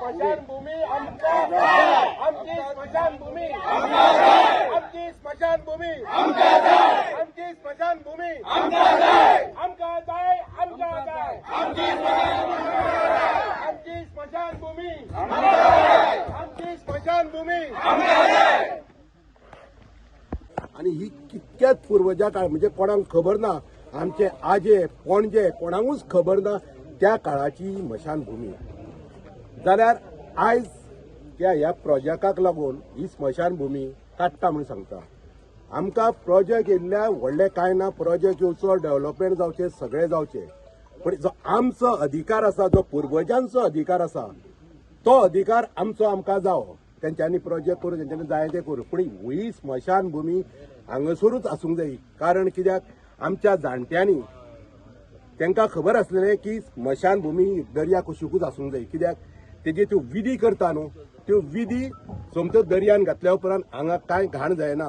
स्मशानभूमी आमच्या जाय, आमची स्मशानभूमी आमच्या जाय, आमची स्मशानभूमी आमच्या जाय, आमची स्मशानभूमी आमच्या जाय, आमच्या जाय, आमच्या जाय, आमची स्मशानभूमी आमच्या जाय, आमची स्मशानभूमी आमच्या जाय. आणि ही कितक्याच पूर्वजा काळ म्हणजे कोणाक खबर ना, आमचे आजे पणजे कोणाकूच खबर ना त्या काळाची स्मशानभूमी. जाल्यार आयज ह्या प्रोजेक्टाक लागून ही स्मशानभूमी काडटा म्हणून सांगता. आमकां प्रोजेक्ट येयल्ल्या व्हडलें कांय ना, प्रोजेक्ट येवचो, डेव्हलपमेंट जावचें, सगळें जावचें, पण जो आमचो अधिकार आसा, जो पूर्वजांचो अधिकार आसा, तो अधिकार आमकां जावो. तेंच्यांनी प्रोजेक्ट करून तेंच्यांनी जाय तें करूं, पूण ही स्मशानभूमी हांगासरूच आसूंक जायी. कारण कित्याक आमच्या जाणट्यांनी तांकां खबर आसलेलें की स्मशानभूमी दर्या कुशीकूच आसूंक जायी. कित्याक तेजे त्यो विधी करता न्हू, त्यो विधी सोमत्यो दर्यान घातल्या उपरांत हांगा कांय घाण जायना.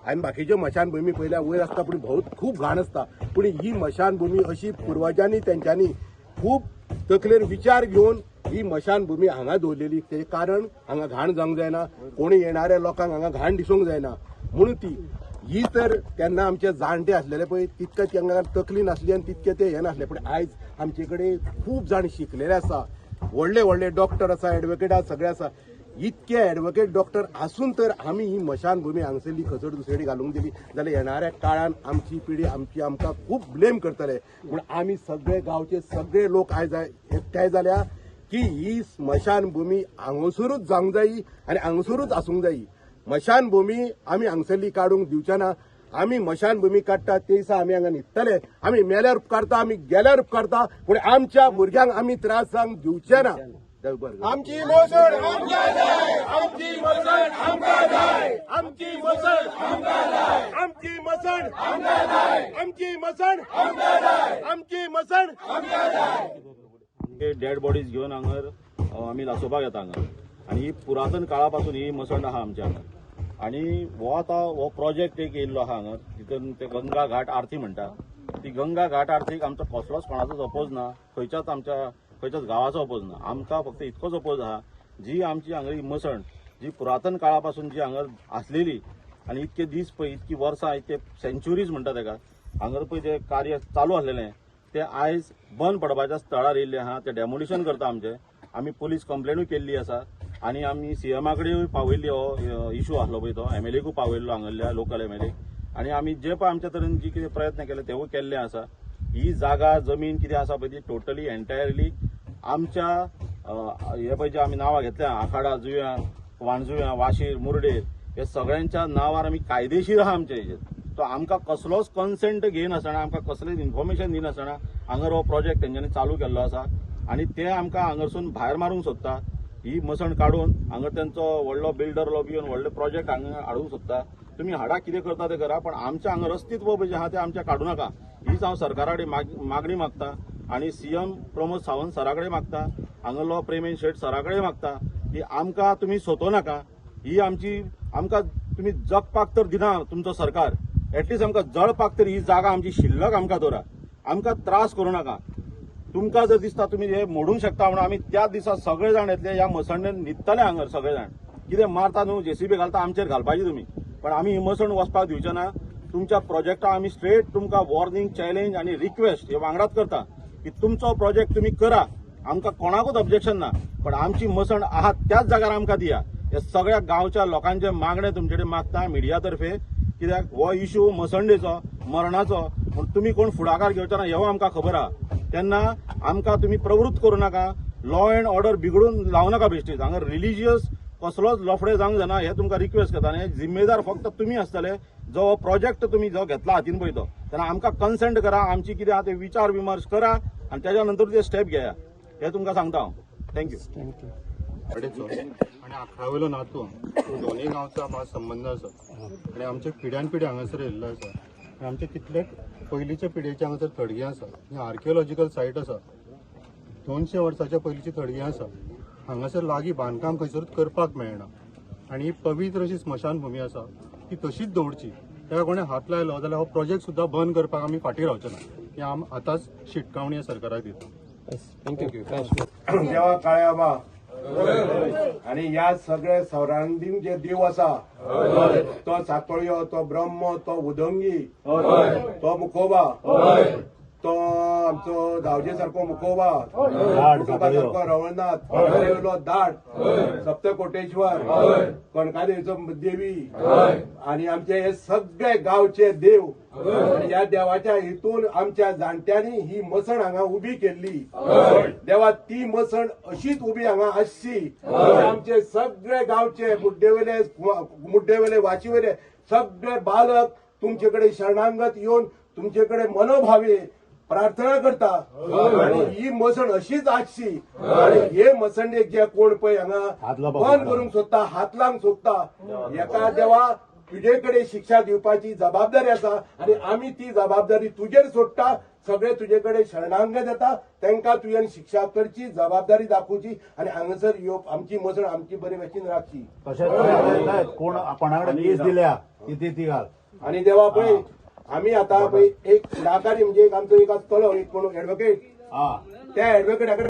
हांवें बाकीच्यो स्मशानभूमी पयल्या, वयर आसता पूण खूब घाण आसता, पूण ही स्मशानभूमी अशी पुर्वजांनी तेंच्यांनी खूब तकलेर विचार घेवन ही स्मशानभूमी हांगा दवरलेली. तेजें कारण हांगा घाण जावंक जायना, कोणी येणाऱ्या लोकांक हांगा घाण दिसूंक जायना म्हणून ती. ही तर तेन्ना आमचे जाणटे आसलेले पळय तितके तांकां तकली नासली आनी तितके ते हें नासले. पूण आयज आमचे कडेन खूब जाण शिकलेले आसा, व्हडले व्हडले डॉक्टर आसा, एडवोकेट आसा, सगळे आसा. इतके एडवोकेट डॉक्टर आसून तर आमी ही स्मशानभूमी हांगसरली खचर दुसरे घालूंक दिली जाल्यार येणाऱ्या काळान आमची पिढी आमकां खूब ब्लेम करतले. पूण आमी सगळे गांवचे सगळे लोक आयज एकठांय जाल्या की ही स्मशानभूमी हांगसरूच जावंक जायी आनी हांगसरूच आसूंक जायी. स्मशानभूमी आमी हांगसरली काडूंक दिवचे ना. आमी स्मशानभूमी काडटा ते दिसा आमी हांगा न्हिदतले, आमी मेल्यार उपकारता, आमी गेल्यार उपकारता, पूण आमच्या भुरग्यांक आमी त्रास जावंक दिवचे ना. आमची मसण आमकां जाय, आमची मसण आमकां जाय, आमची मसण आमकां जाय, आमची मसण आमकां जाय, आमची मसण आमकां जाय, आमची मसण आमकां जाय. डेड बॉडीज घेवन हांगर आमी लासोवपाक येता हांगा. आनी ही पुरातन काळा पासून ही मसण आहा आमच्या हांगा. आनी हो प्रोजेक्ट एक येयल्लो आहा हांगा, तितून ते गंगा घाट आरती म्हणटा. ती गंगा घाट आरतीक आमचो कसलोच कोणाचोच अपोज ना, खंयच्याच गांवाचो अपोज ना. आमकां फक्त इतकोच अपोज आहा, जी आमची हांगा ही मसण जी पुरातन काळा पासून जी हांगा आसलेली आनी इतके दीस पळय, इतकी वर्सां, इतके सेंच्युरीज म्हणटा तेका, हांगर पळय जे कार्य चालू आसलेलें ते आयज बंद पडपाच्या स्थळार येयल्ले आहा. ते डेमोलिशन करता आमचे. आमी पुलीस कंप्लेनूय केल्ली आसा आनी आमी सीएमा कडेन पावयल्ली. हो इशू आसलो पळय तो एमएलएकूय पावयल्लो, हांगल्या लोकल एमएलए. आनी आमी जे पळय आमच्या तरेन जी कितें प्रयत्न केले तेवूय केल्ले आसा. ही जागा जमीन कितें आसा पळय ती टोटली एंटायरली आमच्या हे पळय जे आमी नांवां घेतल्या, आखाडा जुंव्या, वाणजुव्या, वाशीर, मुर्डेर, हे सगळ्यांच्या नांवार आमी कायदेशीर आहा आमच्या हेजेर. तो आमकां कसलोच कन्सेंट घेयनासतना, आमकां कसलेंच इन्फॉर्मेशन दिनासतना हांगर हो प्रोजेक्ट तेंच्यांनी चालू केल्लो आसा. आनी ते आमकां हांगरसून भायर मारूंक सोदता. ही मसण काडून हांगा तेंचो व्हडलो बिल्डर लॉबी येवन व्हडले प्रोजेक्ट हांगा हाडूंक सोदता. तुमी हाडा, कितें करता तें करा, पण आमच्या हांगा अस्तित्व जे आहा तें आमच्या काडूं नाका. हीच हांव सरकारा कडेन मागणी मागता आनी सीएम प्रमोद सावंत सरा कडेन मागता, हांगालो प्रेमेन शेट सरा कडेन मागता की आमकां तुमी सोदो नाका. ही आमकां तुमी जगपाक तर दिना तुमचो सरकार, एटलीस्ट आमकां जळपाक तरी ही जागा आमची शिल्लक आमकां दवरा. आमकां त्रास करूं नाका. तुमकां जर दिसता तुमी हे मोडूंक शकता म्हणून आमी त्या दिसा सगळे जाण येतले, ह्या मसणेन न्हिदतले हांगर सगळे जाण. कितें मारता न्हू, जेसीबी घालता आमचेर घालपाची तुमी, पण आमी ही मसण वचपाक दिवचे ना. तुमच्या प्रोजेक्टा आमी स्ट्रेट तुमकां वॉर्निंग, चॅलेंज आनी रिक्वेस्ट हे वांगडाच करता की तुमचो प्रोजेक्ट तुमी करा. आमकां कोणाकूच ऑब्जेक्शन ना, पण आमची मसण आहा त्याच जाग्यार आमकां दिया. हे सगळ्या गांवच्या लोकांचे मागणे तुमचे कडेन मागता मिडिया तर्फे. कित्याक हो इशू मसणडेचो, मरणाचो, पूण तुमी कोण फुडाकार घेवचे ना हें आमकां खबर आहा. तेन्ना आमकां तुमी प्रवृत्त करूं नाका, लॉ एंड ऑर्डर बिगडून लावं नाका बेश्टीच. हांगा रिलिजियस कसलोच लफडे जावंक जायना हे तुमकां रिक्वेस्ट करता. आनी जिम्मेदार फक्त तुमी आसतले. जो प्रोजेक्ट तुमी जो घेतला हातीन पळय तो, तेन्ना आमकां कन्सेंट करा, आमची कितें आहा ते विचार विमर्श करा आनी तेज्या नंतर ते स्टेप घेया. हे तुमकां सांगता हांव. थँक्यू. आणि आखावयलो नातू दोनूय गांवचो आमकां संबंद आसा आनी आमचे पिढ्यान पिढी हांगासर येयल्लो आसा. आनी आमचे कितलेक पयलींच्या पिढयेची हांगासर थडगी आसा. ही आर्किओलॉजिकल सायट आसा, 200 वर्साच्या पयलींची थडगी आसा. हांगासर लागीं बांदकाम खंयसरूच करपाक मेळना आनी ही पवित्र अशी स्मशानभूमी आसा ती तशीच दवरची. ताका कोणें हात लायलो जाल्यार हो प्रोजेक्ट सुद्दां बंद करपाक आमी फाटीं रावचे ना. ही आतांच शिटकावणी सरकाराक दिता. देवा काळ्या बा आणि ह्या सगळे सराउंडिंग जे देव आसा तो सातोळ्यो, तो ब्रह्म, तो उदंगी, तो मुखोबा, तो आमचो धावजे सारको मुखोबा, कुटुंबा सारको रवळनाथ, वयलो दाट, सप्तकोटेश्वर, कणकादेवीचो देवी आणि आमचे हे सगळे गावचे देव. आणि ह्या देवाच्या हितून आमच्या जाणट्यांनी ही मसण हांगा उभी केल्ली. देवा ती मसण अशीच उभी हांगा आसची. आमचे सगळे गावचे मुड्डेवेले वाचीवेले सगळे बालक तुमचे कडेन शरणागत येवन तुमचे कडेन मनोभावे प्रार्थना करता आणि ही मसण अशीच आसची. आणि हे मसणेक जे कोण पळय हांगा बंद करूंक सोदता, हात लावंक सोदता, एका देवा तुजे कडेन शिक्षा दिवपाची जबाबदारी आसा आणि आमी ती जबाबदारी तुजेर सोडटा. सगळे तुजे कडेन शरणागत येता, तांकां तुवें शिक्षा करची, जबाबदारी दाखोवची आणि हांगासर येवप आमची मसण आमची बरे भशेन राखची. कोण कोणाकडे केस दिल्या ती घाल. आणि देवा पळय आम्ही आता पळय एक फुडाकारी म्हणजे एक आमचो एक आसतलो एक कोण एडवोकेट, त्या एडवोकेटाकडे